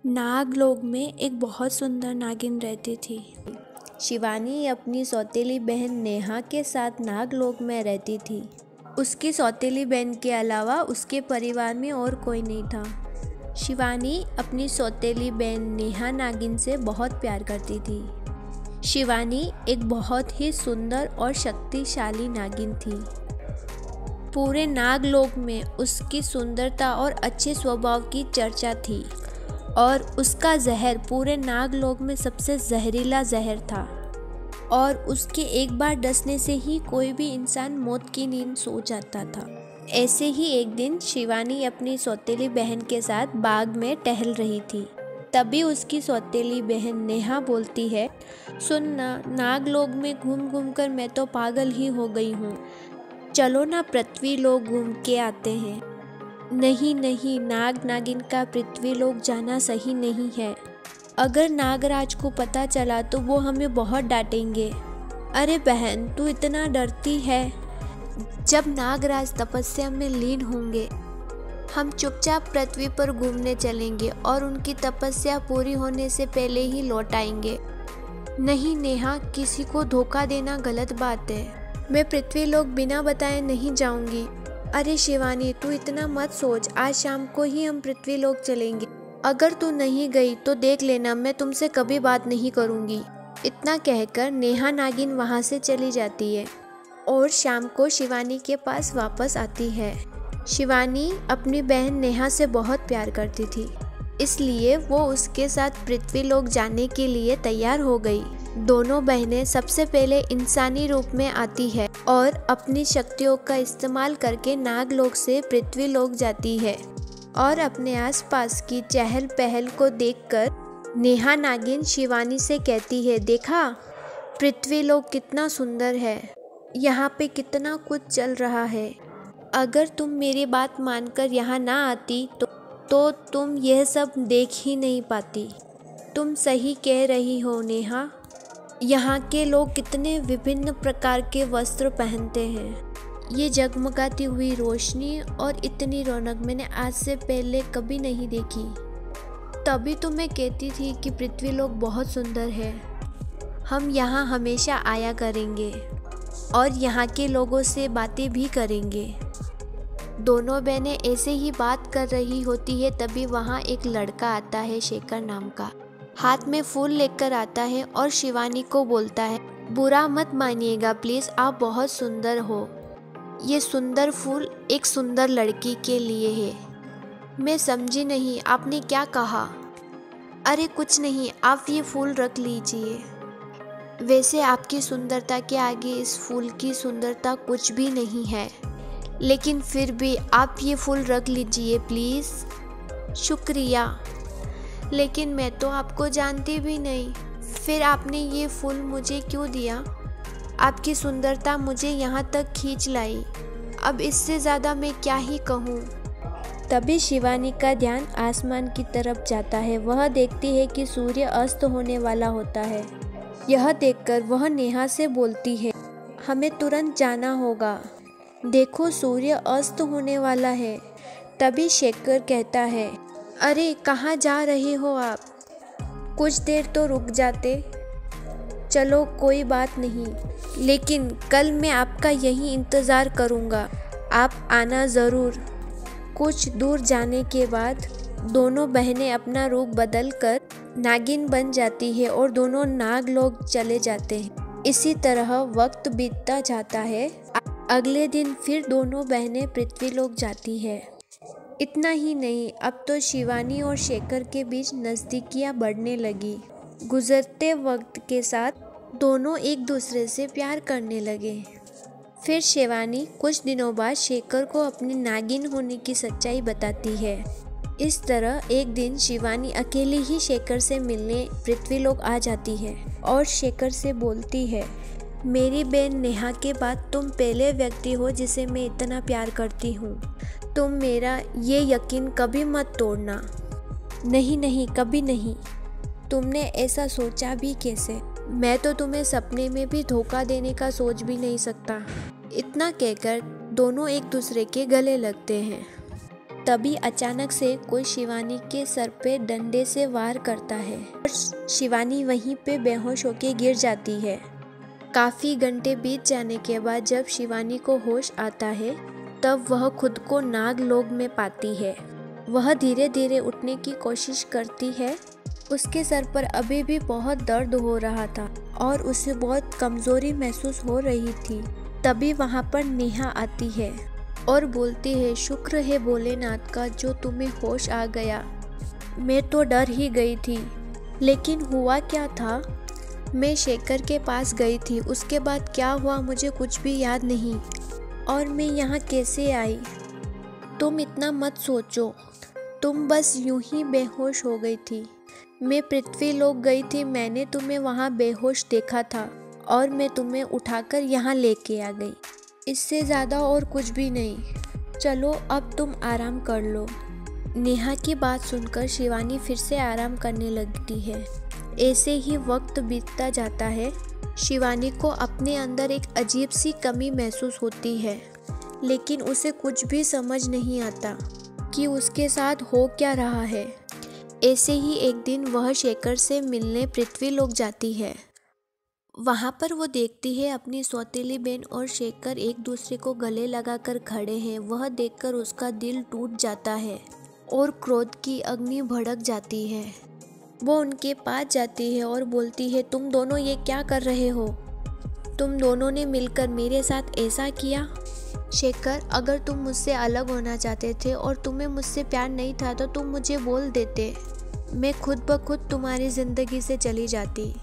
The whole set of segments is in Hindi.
नागलोक में एक बहुत सुंदर नागिन रहती थी। शिवानी अपनी सौतेली बहन नेहा के साथ नागलोक में रहती थी। उसकी सौतेली बहन के अलावा उसके परिवार में और कोई नहीं था। शिवानी अपनी सौतेली बहन नेहा नागिन से बहुत प्यार करती थी। शिवानी एक बहुत ही सुंदर और शक्तिशाली नागिन थी। पूरे नागलोक में उसकी सुंदरता और अच्छे स्वभाव की चर्चा थी और उसका जहर पूरे नागलोक में सबसे जहरीला जहर था और उसके एक बार डसने से ही कोई भी इंसान मौत की नींद सो जाता था। ऐसे ही एक दिन शिवानी अपनी सौतेली बहन के साथ बाग में टहल रही थी। तभी उसकी सौतेली बहन नेहा बोलती है, सुनना, नागलोक में घूम घूम कर मैं तो पागल ही हो गई हूँ। चलो ना पृथ्वी लोक घूम के आते हैं। नहीं नहीं, नाग नागिन का पृथ्वी लोक जाना सही नहीं है। अगर नागराज को पता चला तो वो हमें बहुत डांटेंगे। अरे बहन, तू इतना डरती है। जब नागराज तपस्या में लीन होंगे, हम चुपचाप पृथ्वी पर घूमने चलेंगे और उनकी तपस्या पूरी होने से पहले ही लौट आएंगे। नहीं नेहा, किसी को धोखा देना गलत बात है। मैं पृथ्वी लोक बिना बताए नहीं जाऊंगी। अरे शिवानी, तू इतना मत सोच। आज शाम को ही हम पृथ्वी लोक चलेंगे। अगर तू नहीं गई तो देख लेना, मैं तुमसे कभी बात नहीं करूंगी। इतना कहकर नेहा नागिन वहां से चली जाती है और शाम को शिवानी के पास वापस आती है। शिवानी अपनी बहन नेहा से बहुत प्यार करती थी, इसलिए वो उसके साथ पृथ्वी लोक जाने के लिए तैयार हो गई। दोनों बहनें सबसे पहले इंसानी रूप में आती है और अपनी शक्तियों का इस्तेमाल करके नागलोक से पृथ्वी लोक जाती है और अपने आसपास की चहल पहल को देखकर नेहा नागिन शिवानी से कहती है, देखा, पृथ्वी लोक कितना सुंदर है। यहाँ पे कितना कुछ चल रहा है। अगर तुम मेरी बात मानकर यहाँ ना आती तो तुम यह सब देख ही नहीं पाती। तुम सही कह रही हो नेहा। यहाँ के लोग कितने विभिन्न प्रकार के वस्त्र पहनते हैं। ये जगमगाती हुई रोशनी और इतनी रौनक मैंने आज से पहले कभी नहीं देखी। तभी तो मैं कहती थी कि पृथ्वी लोक बहुत सुंदर है। हम यहाँ हमेशा आया करेंगे और यहाँ के लोगों से बातें भी करेंगे। दोनों बहनें ऐसे ही बात कर रही होती है, तभी वहाँ एक लड़का आता है, शेखर नाम का। हाथ में फूल लेकर आता है और शिवानी को बोलता है, बुरा मत मानिएगा प्लीज़, आप बहुत सुंदर हो। ये सुंदर फूल एक सुंदर लड़की के लिए है। मैं समझी नहीं, आपने क्या कहा? अरे कुछ नहीं, आप ये फूल रख लीजिए। वैसे आपकी सुंदरता के आगे इस फूल की सुंदरता कुछ भी नहीं है, लेकिन फिर भी आप ये फूल रख लीजिए प्लीज़। शुक्रिया, लेकिन मैं तो आपको जानती भी नहीं, फिर आपने ये फूल मुझे क्यों दिया? आपकी सुंदरता मुझे यहाँ तक खींच लाई। अब इससे ज़्यादा मैं क्या ही कहूँ। तभी शिवानी का ध्यान आसमान की तरफ जाता है। वह देखती है कि सूर्य अस्त होने वाला होता है। यह देखकर वह नेहा से बोलती है, हमें तुरंत जाना होगा। देखो, सूर्य अस्त होने वाला है। तभी शेखर कहता है, अरे कहाँ जा रहे हो आप? कुछ देर तो रुक जाते। चलो कोई बात नहीं, लेकिन कल मैं आपका यहीं इंतज़ार करूँगा। आप आना ज़रूर। कुछ दूर जाने के बाद दोनों बहनें अपना रूप बदलकर नागिन बन जाती है और दोनों नागलोक चले जाते हैं। इसी तरह वक्त बीतता जाता है। अगले दिन फिर दोनों बहनें पृथ्वी लोक जाती है। इतना ही नहीं, अब तो शिवानी और शेखर के बीच नज़दीकियाँ बढ़ने लगी। गुजरते वक्त के साथ दोनों एक दूसरे से प्यार करने लगे। फिर शिवानी कुछ दिनों बाद शेखर को अपनी नागिन होने की सच्चाई बताती है। इस तरह एक दिन शिवानी अकेली ही शेखर से मिलने पृथ्वी लोक आ जाती है और शेखर से बोलती है, मेरी बहन नेहा के बाद तुम पहले व्यक्ति हो जिसे मैं इतना प्यार करती हूँ। तुम मेरा ये यकीन कभी मत तोड़ना। नहीं नहीं, कभी नहीं। तुमने ऐसा सोचा भी कैसे? मैं तो तुम्हें सपने में भी धोखा देने का सोच भी नहीं सकता। इतना कहकर दोनों एक दूसरे के गले लगते हैं। तभी अचानक से कोई शिवानी के सर पे डंडे से वार करता है और शिवानी वहीं पे बेहोश होके गिर जाती है। काफ़ी घंटे बीत जाने के बाद जब शिवानी को होश आता है तब वह खुद को नागलोक में पाती है। वह धीरे धीरे उठने की कोशिश करती है। उसके सर पर अभी भी बहुत दर्द हो रहा था और उसे बहुत कमज़ोरी महसूस हो रही थी। तभी वहाँ पर नेहा आती है और बोलती है, शुक्र है भोलेनाथ का जो तुम्हें होश आ गया। मैं तो डर ही गई थी। लेकिन हुआ क्या था? मैं शेखर के पास गई थी, उसके बाद क्या हुआ मुझे कुछ भी याद नहीं। और मैं यहाँ कैसे आई? तुम इतना मत सोचो, तुम बस यूं ही बेहोश हो गई थी। मैं पृथ्वीलोक गई थी, मैंने तुम्हें वहाँ बेहोश देखा था और मैं तुम्हें उठाकर यहाँ लेके आ गई। इससे ज़्यादा और कुछ भी नहीं। चलो अब तुम आराम कर लो। नेहा की बात सुनकर शिवानी फिर से आराम करने लगती है। ऐसे ही वक्त बीतता जाता है। शिवानी को अपने अंदर एक अजीब सी कमी महसूस होती है, लेकिन उसे कुछ भी समझ नहीं आता कि उसके साथ हो क्या रहा है। ऐसे ही एक दिन वह शेखर से मिलने पृथ्वीलोक जाती है। वहाँ पर वो देखती है अपनी सौतेली बहन और शेखर एक दूसरे को गले लगाकर खड़े हैं। वह देखकर उसका दिल टूट जाता है और क्रोध की अग्नि भड़क जाती है। वो उनके पास जाती है और बोलती है, तुम दोनों ये क्या कर रहे हो? तुम दोनों ने मिलकर मेरे साथ ऐसा किया? शेखर, अगर तुम मुझसे अलग होना चाहते थे और तुम्हें मुझसे प्यार नहीं था तो तुम मुझे बोल देते। मैं खुद ब खुद तुम्हारी ज़िंदगी से चली जाती।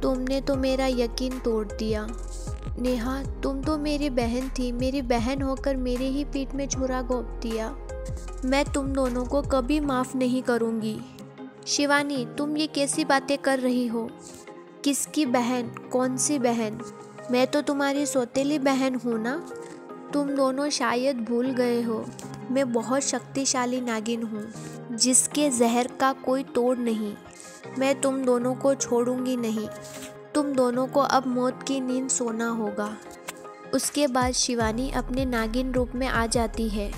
तुमने तो मेरा यकीन तोड़ दिया। नेहा, तुम तो मेरी बहन थी। मेरी बहन होकर मेरे ही पीठ में छुरा घोंप दिया। मैं तुम दोनों को कभी माफ़ नहीं करूँगी। शिवानी, तुम ये कैसी बातें कर रही हो? किसकी बहन? कौन सी बहन? मैं तो तुम्हारी सौतेली बहन हूँ ना। तुम दोनों शायद भूल गए हो, मैं बहुत शक्तिशाली नागिन हूँ जिसके जहर का कोई तोड़ नहीं। मैं तुम दोनों को छोड़ूंगी नहीं। तुम दोनों को अब मौत की नींद सोना होगा। उसके बाद शिवानी अपने नागिन रूप में आ जाती है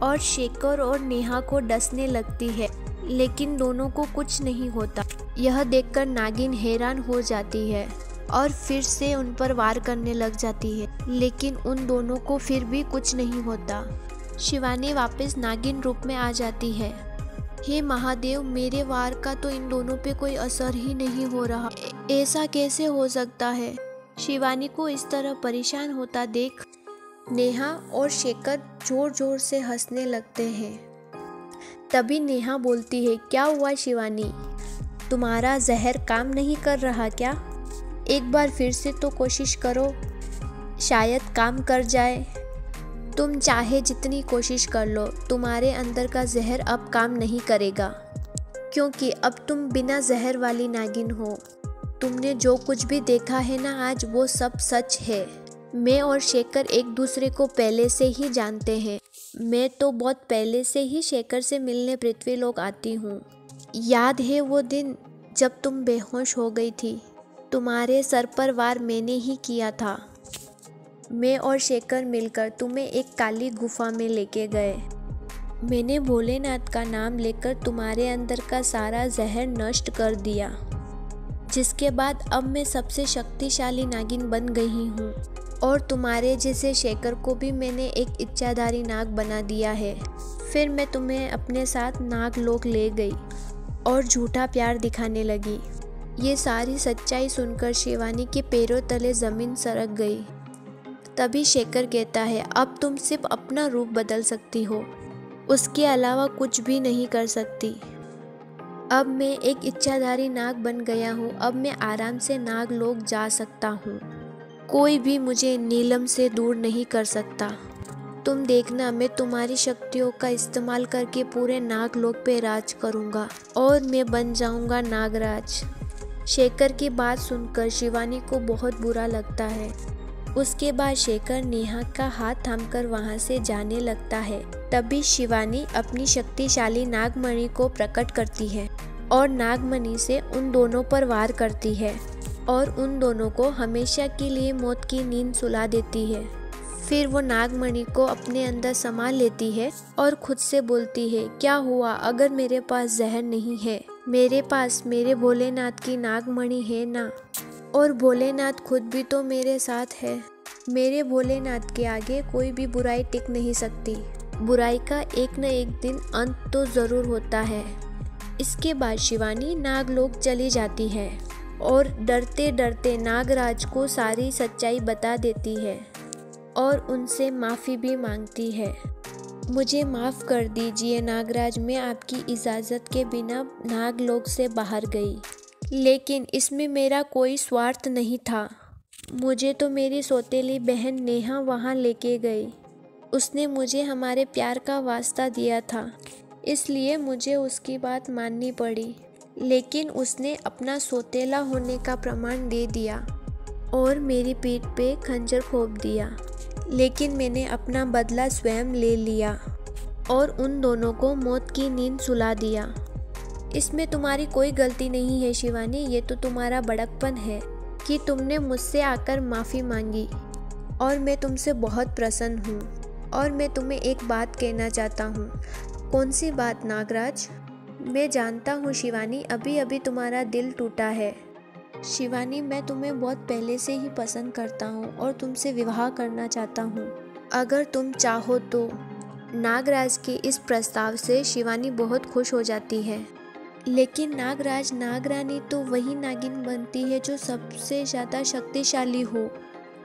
और शेखर और नेहा को डसने लगती है, लेकिन दोनों को कुछ नहीं होता। यह देखकर नागिन हैरान हो जाती है और फिर से उन पर वार करने लग जाती है, लेकिन उन दोनों को फिर भी कुछ नहीं होता। शिवानी वापस नागिन रूप में आ जाती है। हे महादेव, मेरे वार का तो इन दोनों पे कोई असर ही नहीं हो रहा। ऐसा कैसे हो सकता है? शिवानी को इस तरह परेशान होता देख नेहा और शेखर जोर जोर से हंसने लगते हैं। तभी नेहा बोलती है, क्या हुआ शिवानी? तुम्हारा जहर काम नहीं कर रहा क्या? एक बार फिर से तो कोशिश करो, शायद काम कर जाए। तुम चाहे जितनी कोशिश कर लो, तुम्हारे अंदर का जहर अब काम नहीं करेगा, क्योंकि अब तुम बिना जहर वाली नागिन हो। तुमने जो कुछ भी देखा है ना आज, वो सब सच है। मैं और शेखर एक दूसरे को पहले से ही जानते हैं। मैं तो बहुत पहले से ही शेखर से मिलने पृथ्वीलोक आती हूँ। याद है वो दिन जब तुम बेहोश हो गई थी? तुम्हारे सर पर वार मैंने ही किया था। मैं और शेखर मिलकर तुम्हें एक काली गुफा में लेके गए। मैंने भोलेनाथ का नाम लेकर तुम्हारे अंदर का सारा जहर नष्ट कर दिया, जिसके बाद अब मैं सबसे शक्तिशाली नागिन बन गई हूँ। और तुम्हारे जैसे शेखर को भी मैंने एक इच्छाधारी नाग बना दिया है। फिर मैं तुम्हें अपने साथ नागलोक ले गई और झूठा प्यार दिखाने लगी। ये सारी सच्चाई सुनकर शिवानी के पैरों तले ज़मीन सरक गई। तभी शेखर कहता है, अब तुम सिर्फ अपना रूप बदल सकती हो, उसके अलावा कुछ भी नहीं कर सकती। अब मैं एक इच्छाधारी नाग बन गया हूँ। अब मैं आराम से नागलोक जा सकता हूँ। कोई भी मुझे नीलम से दूर नहीं कर सकता। तुम देखना, मैं तुम्हारी शक्तियों का इस्तेमाल करके पूरे नागलोक पे राज करूँगा और मैं बन जाऊँगा नागराज। शेखर की बात सुनकर शिवानी को बहुत बुरा लगता है। उसके बाद शेखर नेहा का हाथ थामकर वहां से जाने लगता है। तभी शिवानी अपनी शक्तिशाली नागमणि को प्रकट करती है और नागमणि से उन दोनों पर वार करती है और उन दोनों को हमेशा के लिए मौत की नींद सुला देती है। फिर वो नागमणि को अपने अंदर समा लेती है और खुद से बोलती है, क्या हुआ अगर मेरे पास जहर नहीं है, मेरे पास मेरे भोलेनाथ की नागमणि है ना, और भोलेनाथ खुद भी तो मेरे साथ है। मेरे भोलेनाथ के आगे कोई भी बुराई टिक नहीं सकती। बुराई का एक न एक दिन अंत तो ज़रूर होता है। इसके बाद शिवानी नागलोक चली जाती है और डरते डरते नागराज को सारी सच्चाई बता देती है और उनसे माफ़ी भी मांगती है। मुझे माफ़ कर दीजिए नागराज, मैं आपकी इजाज़त के बिना नागलोक से बाहर गई, लेकिन इसमें मेरा कोई स्वार्थ नहीं था। मुझे तो मेरी सौतेली बहन नेहा वहाँ लेके गई। उसने मुझे हमारे प्यार का वास्ता दिया था, इसलिए मुझे उसकी बात माननी पड़ी। लेकिन उसने अपना सौतेला होने का प्रमाण दे दिया और मेरी पीठ पे खंजर घोंप दिया। लेकिन मैंने अपना बदला स्वयं ले लिया और उन दोनों को मौत की नींद सुला दिया। इसमें तुम्हारी कोई गलती नहीं है शिवानी, ये तो तुम्हारा बड़कपन है कि तुमने मुझसे आकर माफ़ी मांगी और मैं तुमसे बहुत प्रसन्न हूँ। और मैं तुम्हें एक बात कहना चाहता हूँ। कौन सी बात नागराज? मैं जानता हूँ शिवानी, अभी अभी तुम्हारा दिल टूटा है। शिवानी, मैं तुम्हें बहुत पहले से ही पसंद करता हूँ और तुमसे विवाह करना चाहता हूँ, अगर तुम चाहो तो। नागराज के इस प्रस्ताव से शिवानी बहुत खुश हो जाती है। लेकिन नागराज, नागरानी तो वही नागिन बनती है जो सबसे ज़्यादा शक्तिशाली हो,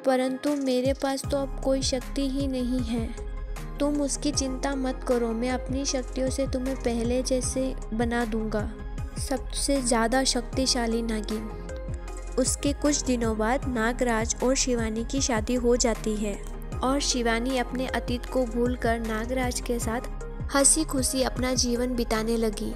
परंतु मेरे पास तो अब कोई शक्ति ही नहीं है। तुम उसकी चिंता मत करो, मैं अपनी शक्तियों से तुम्हें पहले जैसे बना दूंगा, सबसे ज़्यादा शक्तिशाली नागिन। उसके कुछ दिनों बाद नागराज और शिवानी की शादी हो जाती है और शिवानी अपने अतीत को भूलकर नागराज के साथ हंसी खुशी अपना जीवन बिताने लगी।